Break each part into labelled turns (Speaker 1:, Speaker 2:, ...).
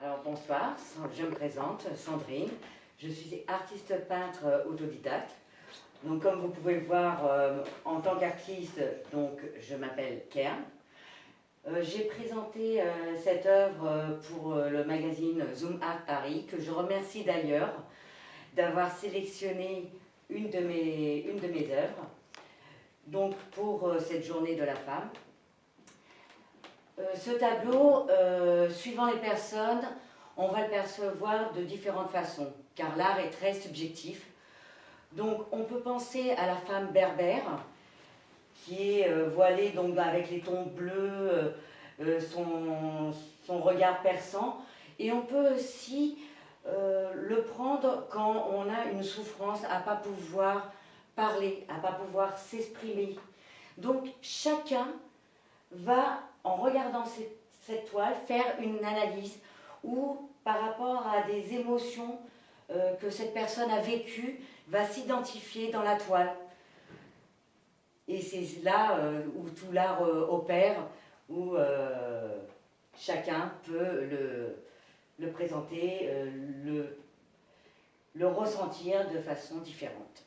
Speaker 1: Alors bonsoir, je me présente, Sandrine. Je suis artiste peintre autodidacte. Donc comme vous pouvez le voir, en tant qu'artiste, donc je m'appelle Kern. J'ai présenté cette œuvre pour le magazine Zoom Art Paris, que je remercie d'ailleurs d'avoir sélectionné une de mes œuvres, donc pour cette journée de la femme. Ce tableau, suivant les personnes, on va le percevoir de différentes façons, car l'art est très subjectif. Donc on peut penser à la femme berbère, qui est voilée donc, avec les tons bleus, son regard perçant. Et on peut aussi le prendre quand on a une souffrance à ne pas pouvoir parler, à ne pas pouvoir s'exprimer. Donc chacun va, en regardant cette toile, faire une analyse ou par rapport à des émotions que cette personne a vécues, va s'identifier dans la toile. Et c'est là où tout l'art opère, où chacun peut le présenter, le ressentir de façon différente.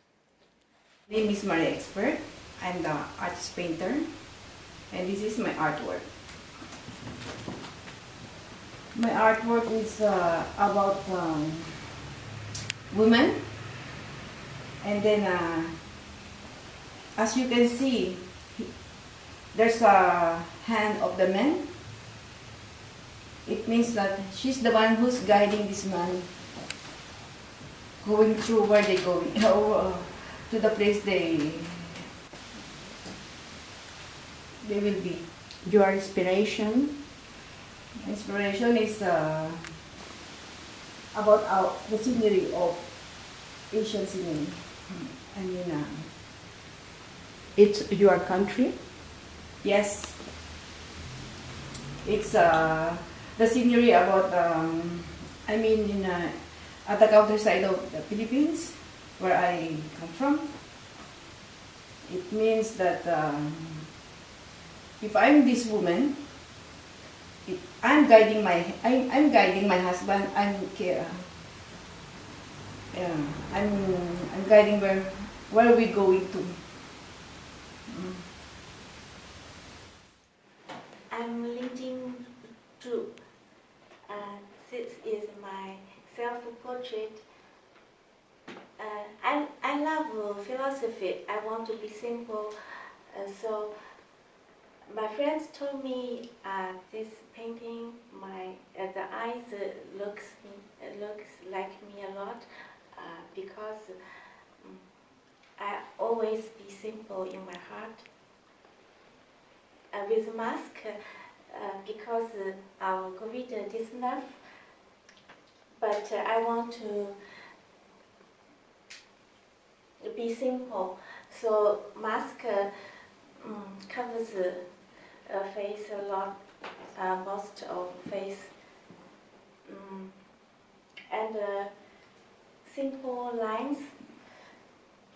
Speaker 2: My name is Maria Expert. I'm the artist painter, and this is my artwork. My artwork is about women, and then as you can see, there's a hand of the man. It means that she's the one who's guiding this man, going through where they're going, to the place they will be.
Speaker 3: Your inspiration?
Speaker 2: Inspiration is about the scenery of Asian scenery. I mean,
Speaker 3: It's your country?
Speaker 2: yes, it's the scenery about, at the countryside of the Philippines, where I come from. It means that if I'm this woman, I'm guiding my husband. I'm guiding where are we going to.
Speaker 4: I'm Lin Zhu. This is my self-portrait. I love philosophy. I want to be simple. So my friends told me this painting, the eyes looks like me a lot because I always be simple in my heart. With mask, because our COVID-19, but I want to be simple. So mask covers face a lot, most of face, and simple lines,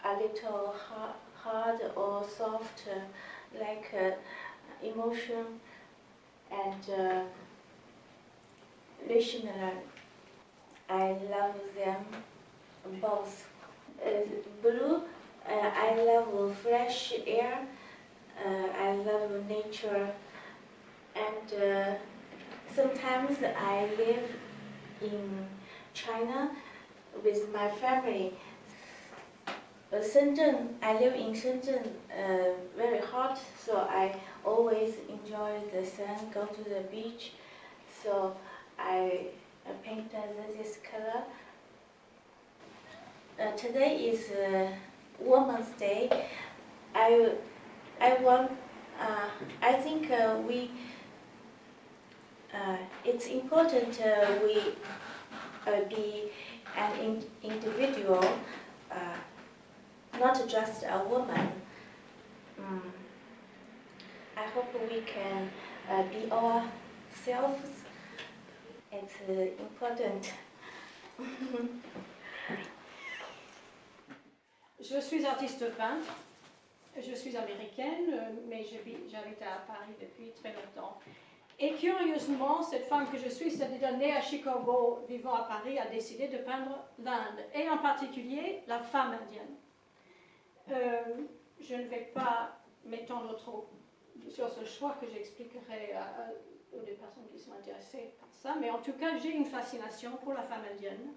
Speaker 4: a little hard or soft, like emotion and Lishmiller. I love them both. Blue, I love fresh air. I love nature, and sometimes I live in China with my family. Shenzhen, I live in Shenzhen, very hot, so I always enjoy the sun, go to the beach, so I painted this color. Today is Women's Day. I think it's important we be an individual, not just a woman. I hope we can be ourselves. It's important.
Speaker 3: Je suis artiste peintre. Je suis américaine, mais j'habite à Paris depuis très longtemps. Et curieusement, cette femme que je suis, c'est-à-dire née à Chicago, vivant à Paris, a décidé de peindre l'Inde, et en particulier la femme indienne. Je ne vais pas m'étendre trop sur ce choix que j'expliquerai aux des personnes qui sont intéressées par ça, mais en tout cas, j'ai une fascination pour la femme indienne,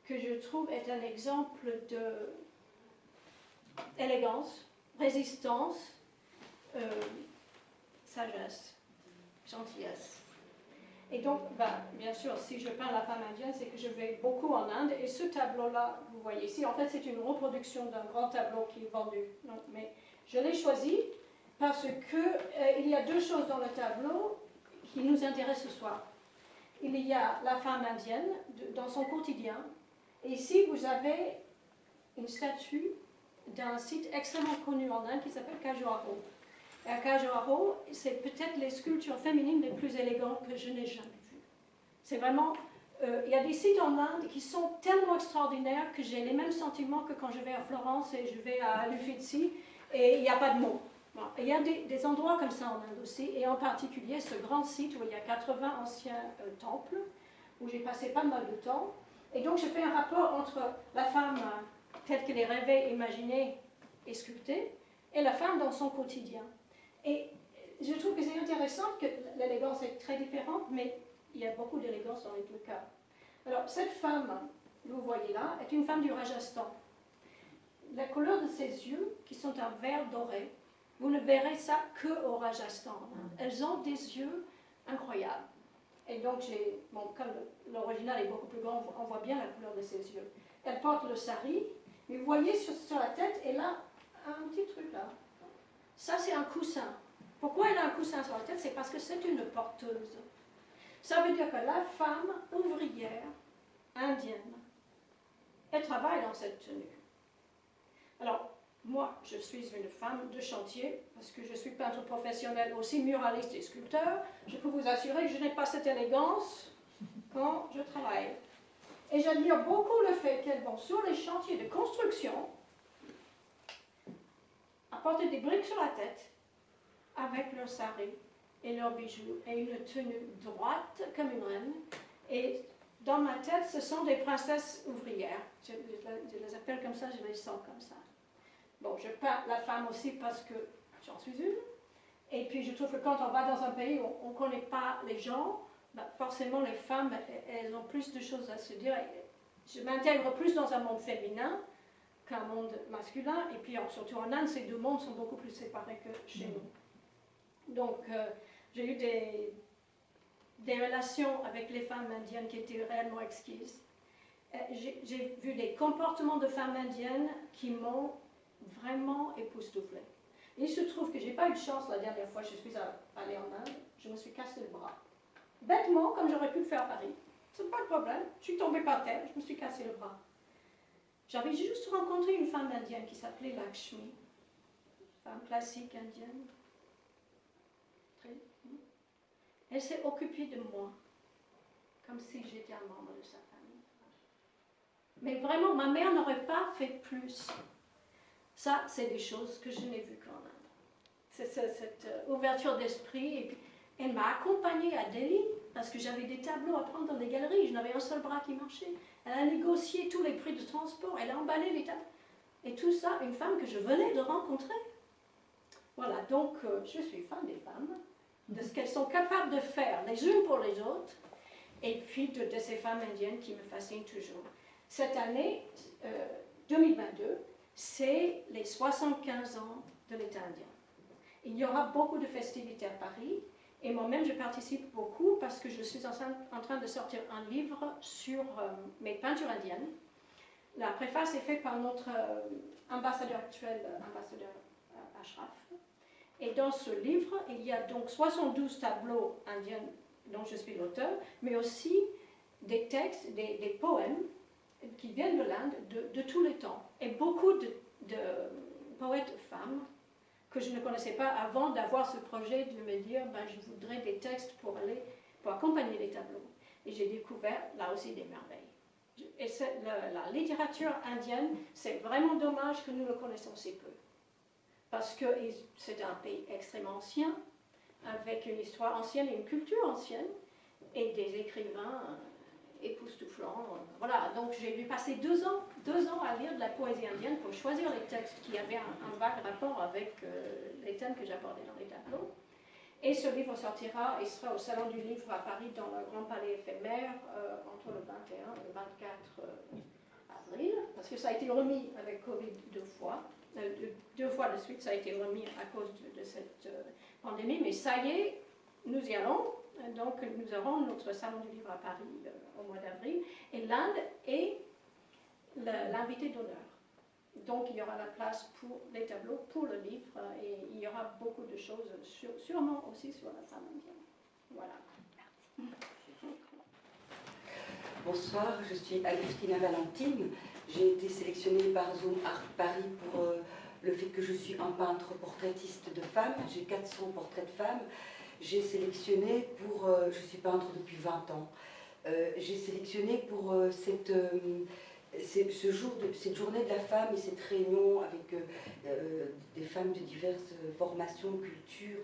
Speaker 3: que je trouve est un exemple d'élégance, résistance, sagesse, gentillesse. Et donc, bien sûr, si je peins la femme indienne, c'est que je vais beaucoup en Inde. Et ce tableau-là, vous voyez ici, en fait, c'est une reproduction d'un grand tableau qui est vendu. Donc, mais je l'ai choisi parce que il y a deux choses dans le tableau qui nous intéressent ce soir. Il y a la femme indienne dans son quotidien. Et ici, vous avez une statue d'un site extrêmement connu en Inde qui s'appelle Khajuraho. Et à Khajuraho, c'est peut-être les sculptures féminines les plus élégantes que je n'ai jamais vues. C'est vraiment... il y a des sites en Inde qui sont tellement extraordinaires que j'ai les mêmes sentiments que quand je vais à Florence et je vais à l'Uffizi et il n'y a pas de mots. Bon, il y a des endroits comme ça en Inde aussi, et en particulier ce grand site où il y a 80 anciens temples, où j'ai passé pas mal de temps. Et donc je fais un rapport entre la femme telle qu'elle est rêvée, imaginée et sculptée, et la femme dans son quotidien. Et je trouve que c'est intéressant que l'élégance est très différente, mais il y a beaucoup d'élégance dans les deux cas. Alors, cette femme, vous voyez là, est une femme du Rajasthan. La couleur de ses yeux, qui sont un vert doré, vous ne verrez ça qu'au Rajasthan. Elles ont des yeux incroyables. Et donc, comme l'original est beaucoup plus grand, on voit bien la couleur de ses yeux. Elle porte le sari, mais vous voyez sur la tête, elle a un petit truc là. Ça, c'est un coussin. Pourquoi elle a un coussin sur la tête? C'est parce que c'est une porteuse. Ça veut dire que la femme ouvrière indienne, elle travaille dans cette tenue. Alors, moi, je suis une femme de chantier, parce que je suis peintre professionnel aussi, muraliste et sculpteur. Je peux vous assurer que je n'ai pas cette élégance quand je travaille. Et j'admire beaucoup le fait qu'elles vont sur les chantiers de construction, apporter des briques sur la tête, avec leur sari et leurs bijoux, et une tenue droite comme une reine. Et dans ma tête, ce sont des princesses ouvrières. Je les appelle comme ça, je les sens comme ça. Bon, je peins la femme aussi parce que j'en suis une. Et puis je trouve que quand on va dans un pays où on ne connaît pas les gens, forcément les femmes, elles ont plus de choses à se dire. Je m'intègre plus dans un monde féminin qu'un monde masculin. Et puis surtout en Inde, ces deux mondes sont beaucoup plus séparés que chez nous. Donc j'ai eu des relations avec les femmes indiennes qui étaient réellement exquises. J'ai vu des comportements de femmes indiennes qui m'ont vraiment époustouflée. Il se trouve que je n'ai pas eu de chance la dernière fois que je suis allée en Inde, je me suis cassé le bras. Bêtement, comme j'aurais pu le faire à Paris. C'est pas le problème, je suis tombée par terre, je me suis cassé le bras. J'avais juste rencontré une femme indienne qui s'appelait Lakshmi, femme classique indienne. Elle s'est occupée de moi, comme si j'étais un membre de sa famille. Mais vraiment, ma mère n'aurait pas fait plus. Ça, c'est des choses que je n'ai vues qu'en Inde. C'est cette ouverture d'esprit. Et puis, elle m'a accompagnée à Delhi, parce que j'avais des tableaux à prendre dans des galeries. Je n'avais un seul bras qui marchait. Elle a négocié tous les prix de transport. Elle a emballé les tableaux. Et tout ça, une femme que je venais de rencontrer. Voilà, donc je suis fan des femmes, de ce qu'elles sont capables de faire les unes pour les autres, et puis de ces femmes indiennes qui me fascinent toujours. Cette année, 2022, c'est les 75 ans de l'État indien. Il y aura beaucoup de festivités à Paris, et moi-même je participe beaucoup parce que je suis en train de sortir un livre sur mes peintures indiennes. La préface est faite par notre ambassadeur actuel, ambassadeur Ashraf. Et dans ce livre, il y a donc 72 tableaux indiens dont je suis l'auteur, mais aussi des textes, des poèmes qui viennent de l'Inde de tous les temps. Et beaucoup de poètes femmes que je ne connaissais pas avant d'avoir ce projet de me dire je voudrais des textes pour accompagner les tableaux. Et j'ai découvert là aussi des merveilles. Et la littérature indienne, c'est vraiment dommage que nous le connaissons si peu. Parce que c'est un pays extrêmement ancien, avec une histoire ancienne et une culture ancienne, et des écrivains époustouflants. Voilà, donc j'ai dû passer 2 ans à lire de la poésie indienne pour choisir les textes qui avaient un vague rapport avec les thèmes que j'abordais dans les tableaux. Et ce livre sortira et sera au Salon du Livre à Paris dans le Grand Palais éphémère entre le 21 et le 24 avril, parce que ça a été remis avec Covid 2 fois. 2 fois de suite, ça a été remis à cause de cette pandémie, mais ça y est, nous y allons. Donc nous aurons notre Salon du Livre à Paris au mois d'avril, et l'Inde est l'invité d'honneur. Donc il y aura la place pour les tableaux, pour le livre, et il y aura beaucoup de choses, sûrement aussi sur la femme indienne. Voilà.
Speaker 5: Bonsoir, je suis Agustina Valentine. J'ai été sélectionnée par Zoom Art Paris pour le fait que je suis un peintre portraitiste de femmes. J'ai 400 portraits de femmes. J'ai sélectionné pour... je suis peintre depuis 20 ans. J'ai sélectionné pour cette journée de la femme et cette réunion avec des femmes de diverses formations, cultures,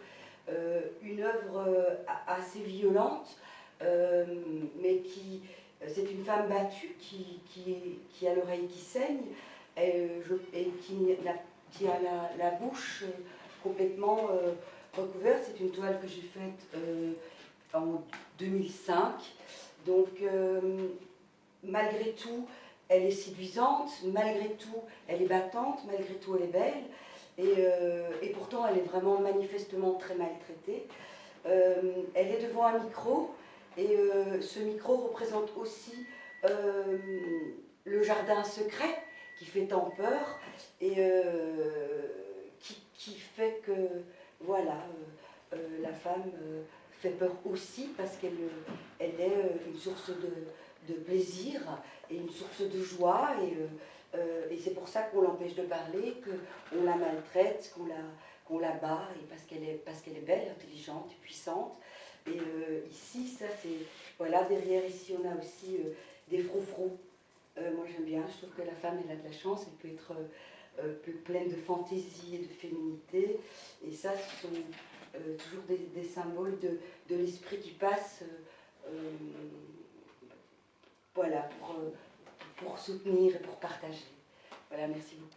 Speaker 5: une œuvre assez violente, mais qui... C'est une femme battue qui a l'oreille qui saigne et qui a la bouche complètement recouverte. C'est une toile que j'ai faite en 2005. Donc, malgré tout, elle est séduisante, malgré tout, elle est battante, malgré tout, elle est belle. Et pourtant, elle est vraiment manifestement très maltraitée. Elle est devant un micro. Et ce micro représente aussi le jardin secret qui fait tant peur et qui fait que voilà, la femme fait peur aussi parce qu'elle est une source de plaisir et une source de joie et c'est pour ça qu'on l'empêche de parler, qu'on la maltraite, qu'on la bat et parce qu'elle est belle, intelligente et puissante. Et ici, ça c'est... Voilà, derrière ici, on a aussi des froufrous. Moi j'aime bien, je trouve que la femme, elle a de la chance, elle peut être pleine de fantaisie et de féminité. Et ça, ce sont toujours des symboles de l'esprit qui passe, voilà, pour soutenir et pour partager. Voilà, merci beaucoup.